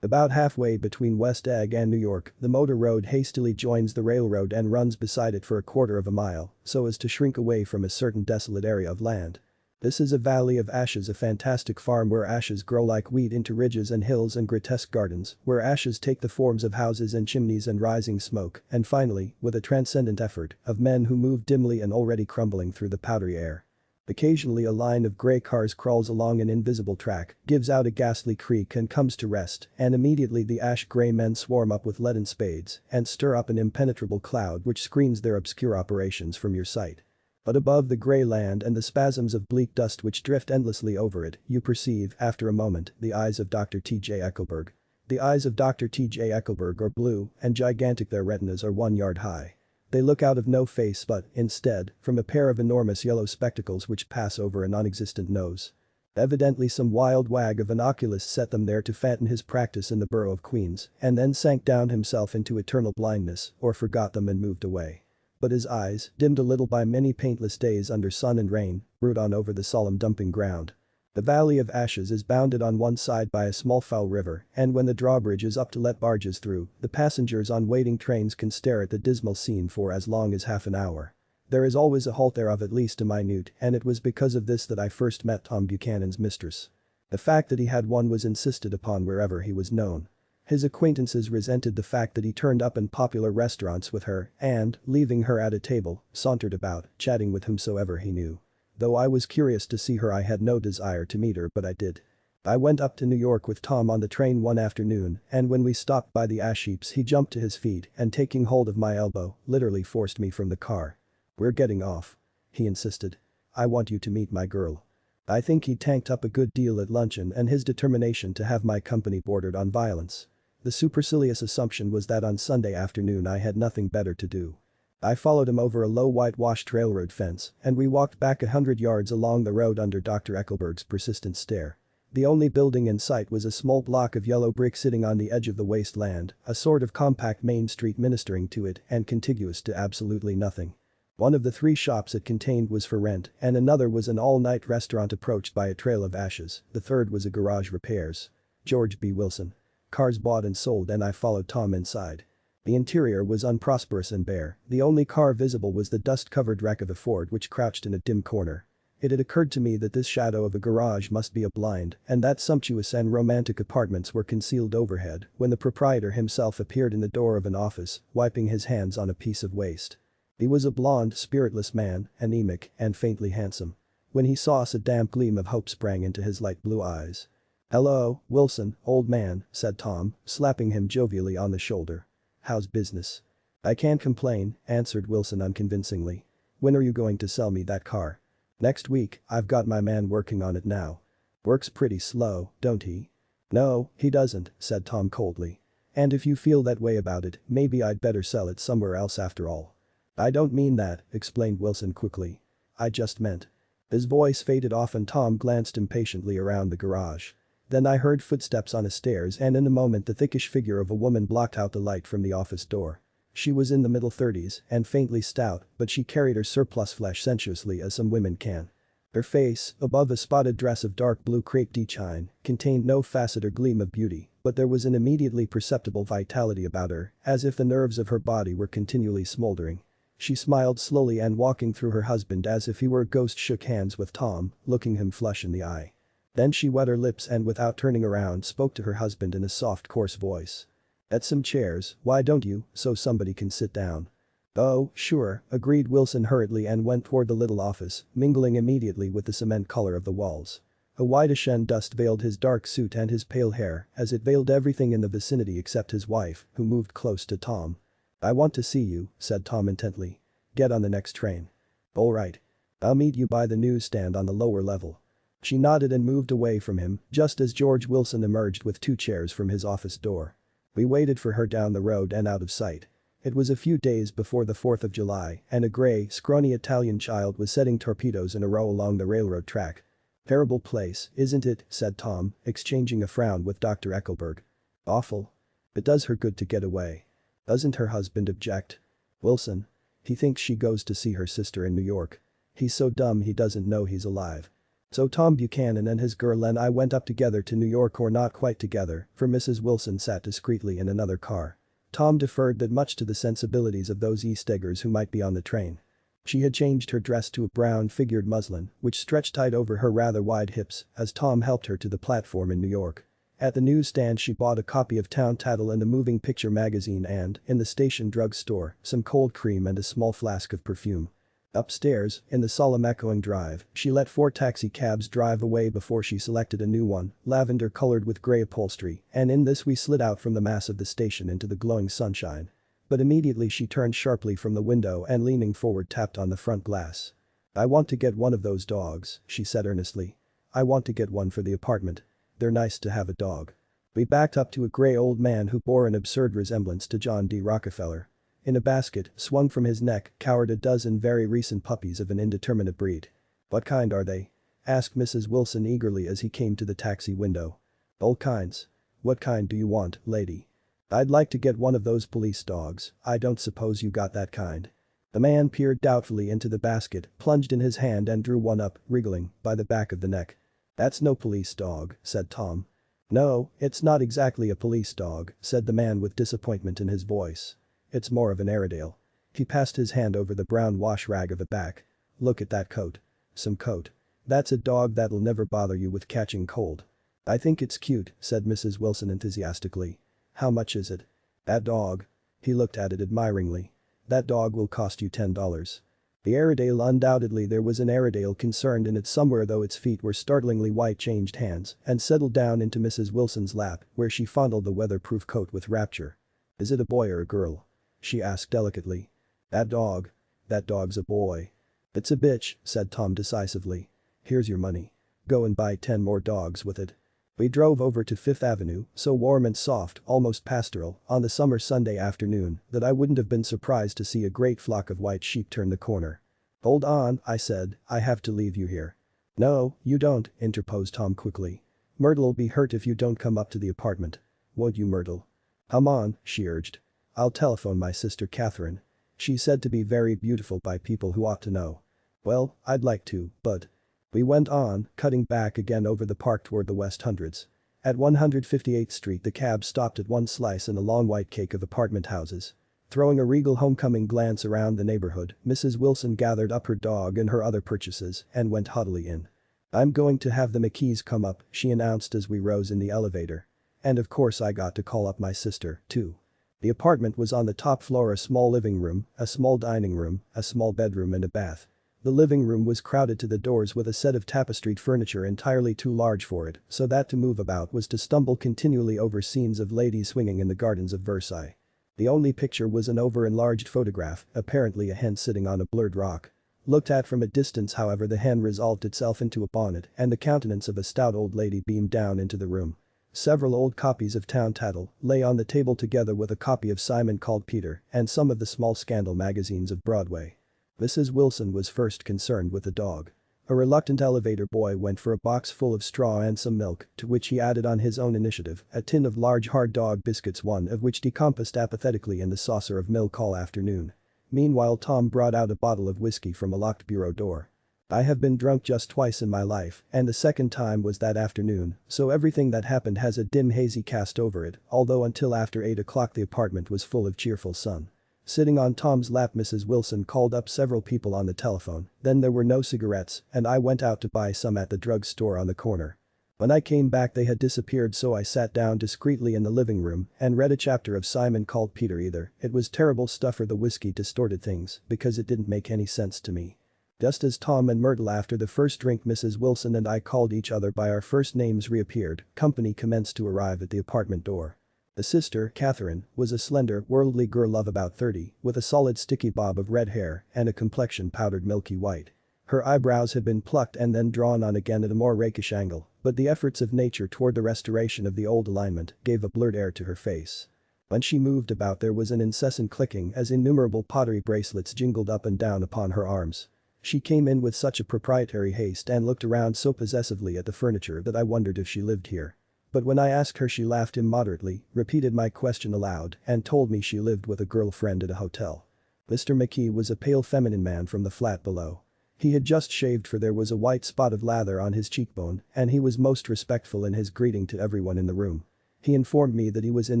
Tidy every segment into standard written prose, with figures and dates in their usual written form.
About halfway between West Egg and New York, the motor road hastily joins the railroad and runs beside it for a quarter of a mile, so as to shrink away from a certain desolate area of land. This is a valley of ashes, a fantastic farm where ashes grow like wheat into ridges and hills and grotesque gardens, where ashes take the forms of houses and chimneys and rising smoke, and finally, with a transcendent effort, of men who move dimly and already crumbling through the powdery air. Occasionally a line of grey cars crawls along an invisible track, gives out a ghastly creak and comes to rest, and immediately the ash-grey men swarm up with leaden spades and stir up an impenetrable cloud which screens their obscure operations from your sight. But above the grey land and the spasms of bleak dust which drift endlessly over it, you perceive, after a moment, the eyes of Dr. T.J. Eckelberg. The eyes of Dr. T.J. Eckelberg are blue and gigantic, their retinas are 1 yard high. They look out of no face but, instead, from a pair of enormous yellow spectacles which pass over a non-existent nose. Evidently some wild wag of an oculist set them there to fatten his practice in the borough of Queens and then sank down himself into eternal blindness or forgot them and moved away. But his eyes, dimmed a little by many paintless days under sun and rain, brood on over the solemn dumping ground. The Valley of Ashes is bounded on one side by a small foul river, and when the drawbridge is up to let barges through, the passengers on waiting trains can stare at the dismal scene for as long as half an hour. There is always a halt there of at least a minute, and it was because of this that I first met Tom Buchanan's mistress. The fact that he had one was insisted upon wherever he was known. His acquaintances resented the fact that he turned up in popular restaurants with her and, leaving her at a table, sauntered about, chatting with whomsoever he knew. Though I was curious to see her, I had no desire to meet her, but I did. I went up to New York with Tom on the train one afternoon, and when we stopped by the ash heaps he jumped to his feet and, taking hold of my elbow, literally forced me from the car. "We're getting off," he insisted. "I want you to meet my girl." I think he tanked up a good deal at luncheon, and his determination to have my company bordered on violence. The supercilious assumption was that on Sunday afternoon I had nothing better to do. I followed him over a low whitewashed railroad fence, and we walked back 100 yards along the road under Dr. Eckelberg's persistent stare. The only building in sight was a small block of yellow brick sitting on the edge of the wasteland, a sort of compact main street ministering to it and contiguous to absolutely nothing. One of the 3 shops it contained was for rent, and another was an all-night restaurant approached by a trail of ashes, the third was a garage repairs. George B. Wilson. Cars bought and sold, and I followed Tom inside. The interior was unprosperous and bare, the only car visible was the dust-covered wreck of a Ford which crouched in a dim corner. It had occurred to me that this shadow of a garage must be a blind and that sumptuous and romantic apartments were concealed overhead when the proprietor himself appeared in the door of an office, wiping his hands on a piece of waste. He was a blond, spiritless man, anemic and faintly handsome. When he saw us a damp gleam of hope sprang into his light blue eyes. "Hello, Wilson, old man," said Tom, slapping him jovially on the shoulder. "How's business?" "I can't complain," answered Wilson unconvincingly. "When are you going to sell me that car?" "Next week, I've got my man working on it now." "Works pretty slow, don't he?" "No, he doesn't," said Tom coldly. "And if you feel that way about it, maybe I'd better sell it somewhere else after all." "I don't mean that," explained Wilson quickly. "I just meant." His voice faded off and Tom glanced impatiently around the garage. Then I heard footsteps on the stairs, and in a moment the thickish figure of a woman blocked out the light from the office door. She was in the middle 30s and faintly stout, but she carried her surplus flesh sensuously as some women can. Her face, above a spotted dress of dark blue crepe de chine, contained no facet or gleam of beauty, but there was an immediately perceptible vitality about her, as if the nerves of her body were continually smoldering. She smiled slowly and, walking through her husband as if he were a ghost, shook hands with Tom, looking him flush in the eye. Then she wet her lips and, without turning around, spoke to her husband in a soft, coarse voice. "Get some chairs, why don't you, so somebody can sit down?" "Oh, sure," agreed Wilson hurriedly and went toward the little office, mingling immediately with the cement color of the walls. A whitish and dust veiled his dark suit and his pale hair, as it veiled everything in the vicinity except his wife, who moved close to Tom. "I want to see you," said Tom intently. "Get on the next train." "All right. I'll meet you by the newsstand on the lower level." She nodded and moved away from him just as George Wilson emerged with 2 chairs from his office door. We waited for her down the road and out of sight. It was a few days before the 4th of July, and a gray, scrawny Italian child was setting torpedoes in a row along the railroad track. "Terrible place, isn't it?" said Tom, exchanging a frown with Dr. Eckelberg. "Awful. It does her good to get away." "Doesn't her husband object?" "Wilson. He thinks she goes to see her sister in New York. He's so dumb he doesn't know he's alive." So Tom Buchanan and his girl and I went up together to New York, or not quite together, for Mrs. Wilson sat discreetly in another car. Tom deferred that much to the sensibilities of those East Eggers who might be on the train. She had changed her dress to a brown figured muslin, which stretched tight over her rather wide hips as Tom helped her to the platform in New York. At the newsstand she bought a copy of Town Tattle and a moving picture magazine and, in the station drugstore, some cold cream and a small flask of perfume. Upstairs, in the solemn echoing drive, she let 4 taxi cabs drive away before she selected a new one, lavender-colored with grey upholstery, and in this we slid out from the mass of the station into the glowing sunshine. But immediately she turned sharply from the window and leaning forward tapped on the front glass. "I want to get one of those dogs," she said earnestly. "I want to get one for the apartment. They're nice to have a dog." We backed up to a grey old man who bore an absurd resemblance to John D. Rockefeller. In a basket, swung from his neck, cowered a dozen very recent puppies of an indeterminate breed. "What kind are they?" asked Mrs. Wilson eagerly as he came to the taxi window. "All kinds. What kind do you want, lady?" "I'd like to get one of those police dogs. I don't suppose you got that kind." The man peered doubtfully into the basket, plunged in his hand and drew one up, wriggling, by the back of the neck. "That's no police dog," said Tom. "No, it's not exactly a police dog," said the man with disappointment in his voice. "It's more of an Airedale." He passed his hand over the brown wash rag of a back. "Look at that coat. Some coat. That's a dog that'll never bother you with catching cold." "I think it's cute," said Mrs. Wilson enthusiastically. "How much is it?" "That dog." He looked at it admiringly. "That dog will cost you $10. The Airedale, undoubtedly there was an Airedale concerned in it somewhere, though its feet were startlingly white, changed hands and settled down into Mrs. Wilson's lap where she fondled the weatherproof coat with rapture. "Is it a boy or a girl?" she asked delicately. That dog's a boy." "It's a bitch," said Tom decisively. "Here's your money. Go and buy 10 more dogs with it." We drove over to Fifth Avenue, so warm and soft, almost pastoral, on the summer Sunday afternoon that I wouldn't have been surprised to see a great flock of white sheep turn the corner. "Hold on," I said, "I have to leave you here." "No, you don't," interposed Tom quickly. "Myrtle'll be hurt if you don't come up to the apartment. Won't you, Myrtle?" "Come on," she urged. "I'll telephone my sister Catherine. She's said to be very beautiful by people who ought to know." "Well, I'd like to, but..." We went on, cutting back again over the park toward the West Hundreds. At 158th Street the cab stopped at one slice in a long white cake of apartment houses. Throwing a regal homecoming glance around the neighborhood, Mrs. Wilson gathered up her dog and her other purchases and went haughtily in. "I'm going to have the McKees come up," she announced as we rose in the elevator. "And of course I got to call up my sister, too." The apartment was on the top floor, a small living room, a small dining room, a small bedroom and a bath. The living room was crowded to the doors with a set of tapestried furniture entirely too large for it, so that to move about was to stumble continually over scenes of ladies swinging in the gardens of Versailles. The only picture was an over-enlarged photograph, apparently a hen sitting on a blurred rock. Looked at from a distance, however, the hen resolved itself into a bonnet and the countenance of a stout old lady beamed down into the room. Several old copies of Town Tattle lay on the table together with a copy of Simon Called Peter and some of the small scandal magazines of Broadway. Mrs. Wilson was first concerned with the dog. A reluctant elevator boy went for a box full of straw and some milk, to which he added on his own initiative a tin of large hard dog biscuits, one of which decomposed apathetically in the saucer of milk all afternoon. Meanwhile Tom brought out a bottle of whiskey from a locked bureau door. "I have been drunk just twice in my life, and the second time was that afternoon, so everything that happened has a dim hazy cast over it, although until after 8 o'clock the apartment was full of cheerful sun." Sitting on Tom's lap, Mrs. Wilson called up several people on the telephone, then there were no cigarettes and I went out to buy some at the drugstore on the corner. When I came back they had disappeared, so I sat down discreetly in the living room and read a chapter of Simon Called Peter. It was terrible stuff, or the whiskey distorted things because it didn't make any sense to me. Just as Tom and Myrtle after the first drink Mrs. Wilson and I called each other by our first names reappeared, company commenced to arrive at the apartment door. The sister, Catherine, was a slender, worldly girl of about 30, with a solid sticky bob of red hair and a complexion powdered milky white. Her eyebrows had been plucked and then drawn on again at a more rakish angle, but the efforts of nature toward the restoration of the old alignment gave a blurred air to her face. When she moved about there was an incessant clicking as innumerable pottery bracelets jingled up and down upon her arms. She came in with such a proprietary haste and looked around so possessively at the furniture that I wondered if she lived here. But when I asked her she laughed immoderately, repeated my question aloud and told me she lived with a girlfriend at a hotel. Mr. McKee was a pale feminine man from the flat below. He had just shaved for there was a white spot of lather on his cheekbone and he was most respectful in his greeting to everyone in the room. He informed me that he was in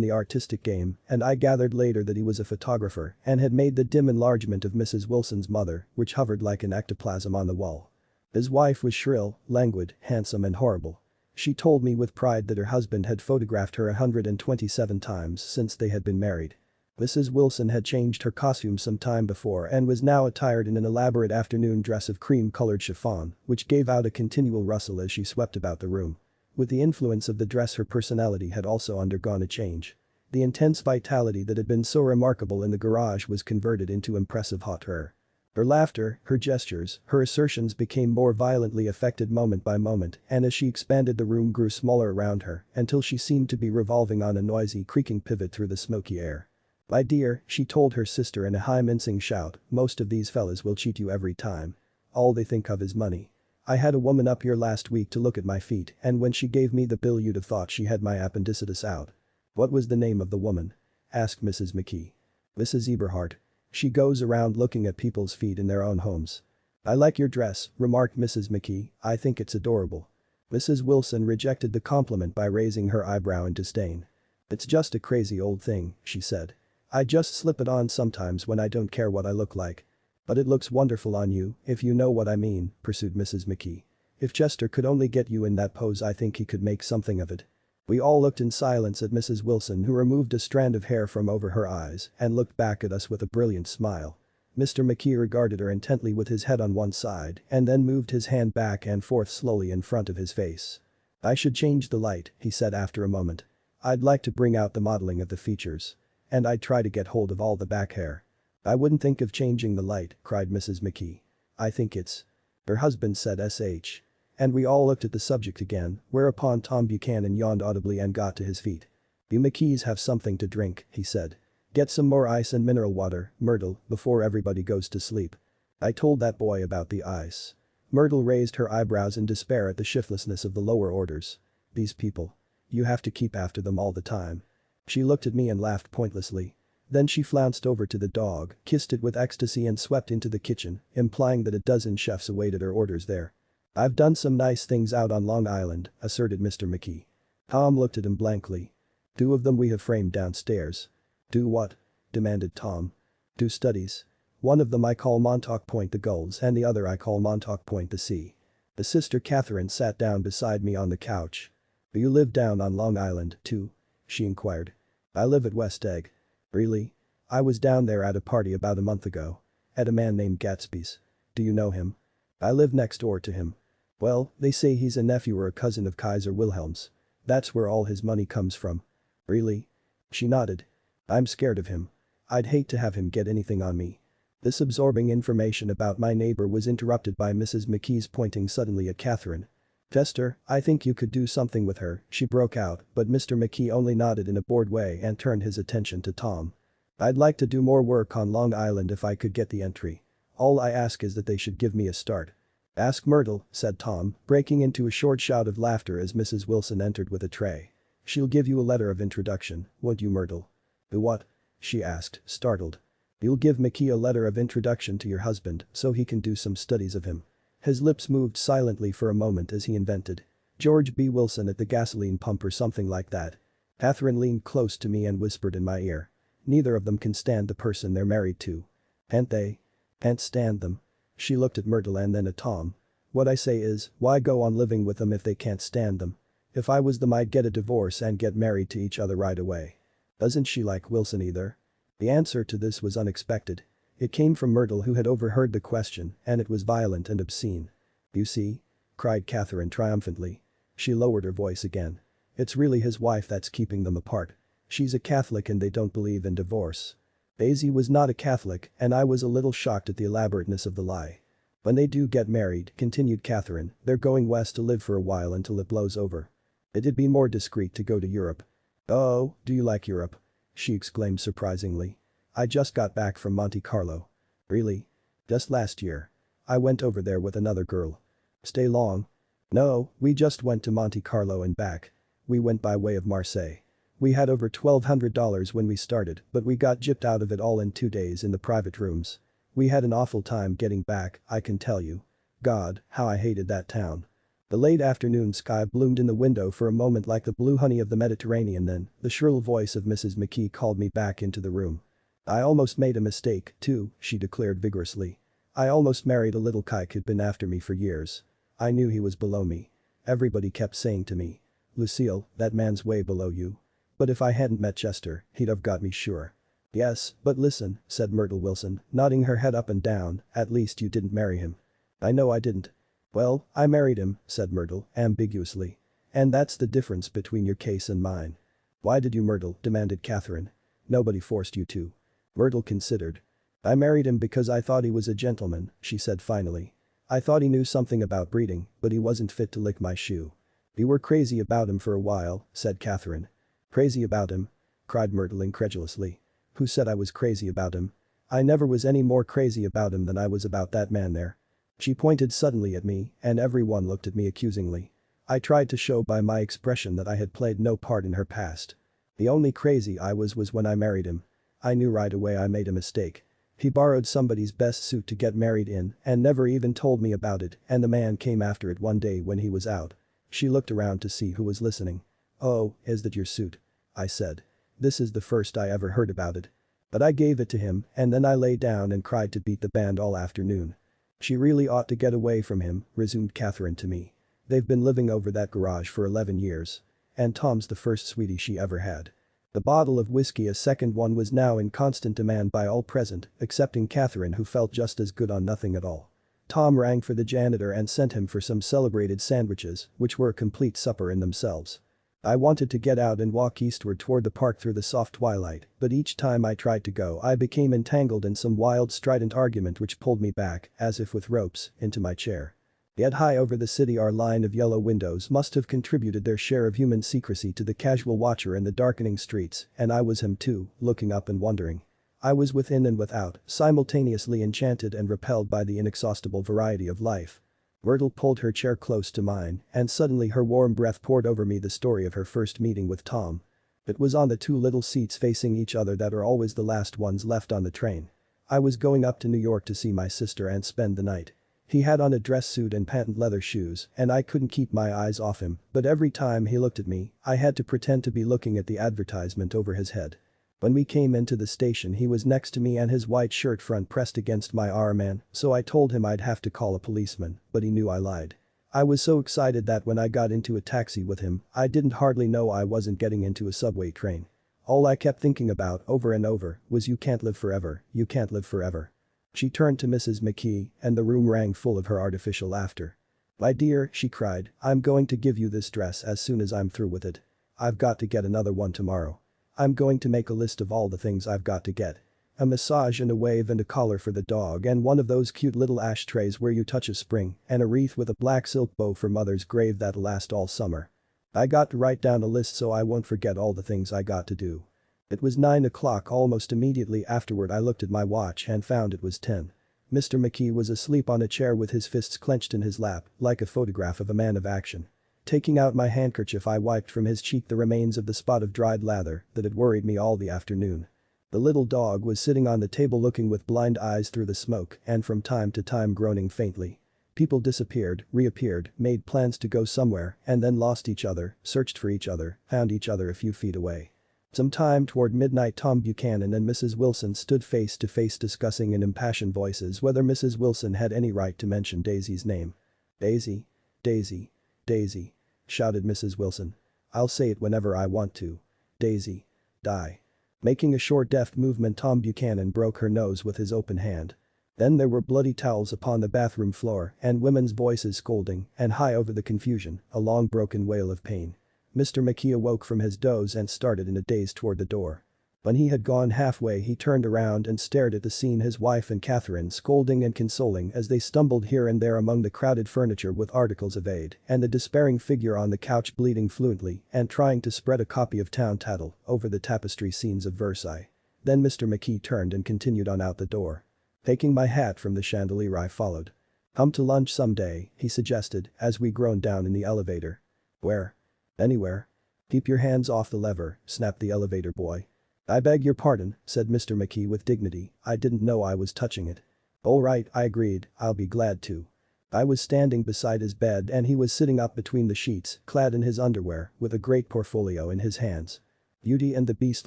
the artistic game and I gathered later that he was a photographer and had made the dim enlargement of Mrs. Wilson's mother which hovered like an ectoplasm on the wall. His wife was shrill, languid, handsome and horrible. She told me with pride that her husband had photographed her 127 times since they had been married. Mrs. Wilson had changed her costume some time before and was now attired in an elaborate afternoon dress of cream-colored chiffon, which gave out a continual rustle as she swept about the room. With the influence of the dress her personality had also undergone a change. The intense vitality that had been so remarkable in the garage was converted into impressive hauteur. Her laughter, her gestures, her assertions became more violently affected moment by moment and as she expanded the room grew smaller around her until she seemed to be revolving on a noisy creaking pivot through the smoky air. "My dear," she told her sister in a high mincing shout, "most of these fellas will cheat you every time. All they think of is money. I had a woman up here last week to look at my feet and when she gave me the bill you'd have thought she had my appendicitis out." "What was the name of the woman?" asked Mrs. McKee. "Mrs. Eberhardt. She goes around looking at people's feet in their own homes." "I like your dress," remarked Mrs. McKee, "I think it's adorable." Mrs. Wilson rejected the compliment by raising her eyebrow in disdain. "It's just a crazy old thing," she said. "I just slip it on sometimes when I don't care what I look like." "But it looks wonderful on you, if you know what I mean," pursued Mrs. McKee. "If Chester could only get you in that pose I think he could make something of it." We all looked in silence at Mrs. Wilson who removed a strand of hair from over her eyes and looked back at us with a brilliant smile. Mr. McKee regarded her intently with his head on one side and then moved his hand back and forth slowly in front of his face. "I should change the light," he said after a moment. "I'd like to bring out the modeling of the features. And I'd try to get hold of all the back hair." "I wouldn't think of changing the light," cried Mrs. McKee. "I think it's..." Her husband said sh. And we all looked at the subject again, whereupon Tom Buchanan yawned audibly and got to his feet. "You McKees have something to drink," he said. "Get some more ice and mineral water, Myrtle, before everybody goes to sleep." "I told that boy about the ice." Myrtle raised her eyebrows in despair at the shiftlessness of the lower orders. "These people. You have to keep after them all the time." She looked at me and laughed pointlessly. Then she flounced over to the dog, kissed it with ecstasy and swept into the kitchen, implying that a dozen chefs awaited her orders there. "I've done some nice things out on Long Island," asserted Mr. McKee. Tom looked at him blankly. "Two of them we have framed downstairs." "Do what?" demanded Tom. "Do studies. One of them I call Montauk Point the Gulls and the other I call Montauk Point the Sea." The sister Catherine sat down beside me on the couch. "Do you live down on Long Island, too?" she inquired. "I live at West Egg." "Really? I was down there at a party about a month ago. At a man named Gatsby's. Do you know him?" "I live next door to him." "Well, they say he's a nephew or a cousin of Kaiser Wilhelm's. That's where all his money comes from." "Really?" She nodded. "I'm scared of him. I'd hate to have him get anything on me." This absorbing information about my neighbor was interrupted by Mrs. McKee's pointing suddenly at Catherine. "Chester, I think you could do something with her," she broke out, but Mr. McKee only nodded in a bored way and turned his attention to Tom. "I'd like to do more work on Long Island if I could get the entry. All I ask is that they should give me a start." "Ask Myrtle," said Tom, breaking into a short shout of laughter as Mrs. Wilson entered with a tray. "She'll give you a letter of introduction, won't you, Myrtle?" "The what?" she asked, startled. "You'll give McKee a letter of introduction to your husband so he can do some studies of him." His lips moved silently for a moment as he invented. "George B. Wilson at the gasoline pump or something like that." Catherine leaned close to me and whispered in my ear. "Neither of them can stand the person they're married to." "Can't they?" "Can't stand them." She looked at Myrtle and then at Tom. "What I say is, why go on living with them if they can't stand them? If I was them I'd get a divorce and get married to each other right away." "Doesn't she like Wilson either?" The answer to this was unexpected. It came from Myrtle who had overheard the question and it was violent and obscene. "You see?" cried Catherine triumphantly. She lowered her voice again. "It's really his wife that's keeping them apart. She's a Catholic and they don't believe in divorce." Daisy was not a Catholic and I was a little shocked at the elaborateness of the lie. "When they do get married," continued Catherine, "they're going west to live for a while until it blows over. It'd be more discreet to go to Europe." "Oh, do you like Europe?" she exclaimed surprisingly. "I just got back from Monte Carlo." "Really?" "Just last year. I went over there with another girl." "Stay long?" "No, we just went to Monte Carlo and back. We went by way of Marseille. We had over $1,200 when we started but we got gypped out of it all in 2 days in the private rooms. We had an awful time getting back, I can tell you. God, how I hated that town. The late afternoon sky bloomed in the window for a moment like the blue honey of the Mediterranean, then the shrill voice of Mrs. McKee called me back into the room. I almost made a mistake, too, she declared vigorously. I almost married a little kike who'd been after me for years. I knew he was below me. Everybody kept saying to me, "Lucille, that man's way below you." But if I hadn't met Chester, he'd have got me sure. "Yes, but listen," said Myrtle Wilson, nodding her head up and down, "at least you didn't marry him." "I know I didn't." "Well, I married him," said Myrtle, ambiguously. "And that's the difference between your case and mine." "Why did you, Myrtle?" demanded Catherine. "Nobody forced you to." Myrtle considered. "I married him because I thought he was a gentleman," she said finally. "I thought he knew something about breeding, but he wasn't fit to lick my shoe." "You were crazy about him for a while," said Catherine. "Crazy about him?" cried Myrtle incredulously. "Who said I was crazy about him? I never was any more crazy about him than I was about that man there." She pointed suddenly at me, and everyone looked at me accusingly. I tried to show by my expression that I had played no part in her past. "The only crazy I was when I married him. I knew right away I made a mistake. He borrowed somebody's best suit to get married in and never even told me about it, and the man came after it one day when he was out." She looked around to see who was listening. "Oh, is that your suit?" I said. "This is the first I ever heard about it. But I gave it to him and then I lay down and cried to beat the band all afternoon." "She really ought to get away from him," resumed Catherine to me. "They've been living over that garage for 11 years. And Tom's the first sweetie she ever had." The bottle of whiskey, a second one, was now in constant demand by all present, excepting Catherine, who felt just as good on nothing at all. Tom rang for the janitor and sent him for some celebrated sandwiches, which were a complete supper in themselves. I wanted to get out and walk eastward toward the park through the soft twilight, but each time I tried to go I became entangled in some wild strident argument which pulled me back, as if with ropes, into my chair. Yet high over the city our line of yellow windows must have contributed their share of human secrecy to the casual watcher in the darkening streets, and I was him too, looking up and wondering. I was within and without, simultaneously enchanted and repelled by the inexhaustible variety of life. Myrtle pulled her chair close to mine, and suddenly her warm breath poured over me the story of her first meeting with Tom. It was on the two little seats facing each other that are always the last ones left on the train. I was going up to New York to see my sister and spend the night. He had on a dress suit and patent leather shoes, and I couldn't keep my eyes off him, but every time he looked at me, I had to pretend to be looking at the advertisement over his head. When we came into the station he was next to me and his white shirt front pressed against my arm, and so I told him I'd have to call a policeman, but he knew I lied. I was so excited that when I got into a taxi with him, I didn't hardly know I wasn't getting into a subway train. All I kept thinking about over and over was, "You can't live forever, you can't live forever." She turned to Mrs. McKee, and the room rang full of her artificial laughter. "My dear," she cried, "I'm going to give you this dress as soon as I'm through with it. I've got to get another one tomorrow. I'm going to make a list of all the things I've got to get. A massage and a wave and a collar for the dog and one of those cute little ashtrays where you touch a spring and a wreath with a black silk bow for Mother's grave that'll last all summer." I got to write down a list so I won't forget all the things I got to do. It was 9 o'clock. Almost immediately afterward I looked at my watch and found it was 10. Mr. McKee was asleep on a chair with his fists clenched in his lap, like a photograph of a man of action. Taking out my handkerchief I wiped from his cheek the remains of the spot of dried lather that had worried me all the afternoon. The little dog was sitting on the table looking with blind eyes through the smoke and from time to time groaning faintly. People disappeared, reappeared, made plans to go somewhere, and then lost each other, searched for each other, found each other a few feet away. Sometime toward midnight Tom Buchanan and Mrs. Wilson stood face to face discussing in impassioned voices whether Mrs. Wilson had any right to mention Daisy's name. "Daisy, Daisy, Daisy," shouted Mrs. Wilson. "I'll say it whenever I want to. Daisy. Die." Making a short deft movement Tom Buchanan broke her nose with his open hand. Then there were bloody towels upon the bathroom floor and women's voices scolding, and high over the confusion, a long broken wail of pain. Mr. McKee awoke from his doze and started in a daze toward the door. When he had gone halfway he turned around and stared at the scene, his wife and Catherine scolding and consoling as they stumbled here and there among the crowded furniture with articles of aid, and the despairing figure on the couch bleating fluently and trying to spread a copy of Town Tattle over the tapestry scenes of Versailles. Then Mr. McKee turned and continued on out the door. Taking my hat from the chandelier I followed. "Come to lunch someday," he suggested as we groaned down in the elevator. "Where?" "Anywhere." "Keep your hands off the lever," snapped the elevator boy. "I beg your pardon," said Mr. McKee with dignity, "I didn't know I was touching it." Alright, I agreed, I'll be glad to. I was standing beside his bed and he was sitting up between the sheets, clad in his underwear, with a great portfolio in his hands. Beauty and the Beast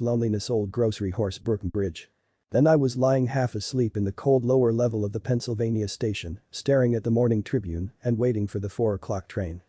Loneliness Old Grocery Horse Brooklyn Bridge. Then I was lying half asleep in the cold lower level of the Pennsylvania station, staring at the morning Tribune and waiting for the 4 o'clock train.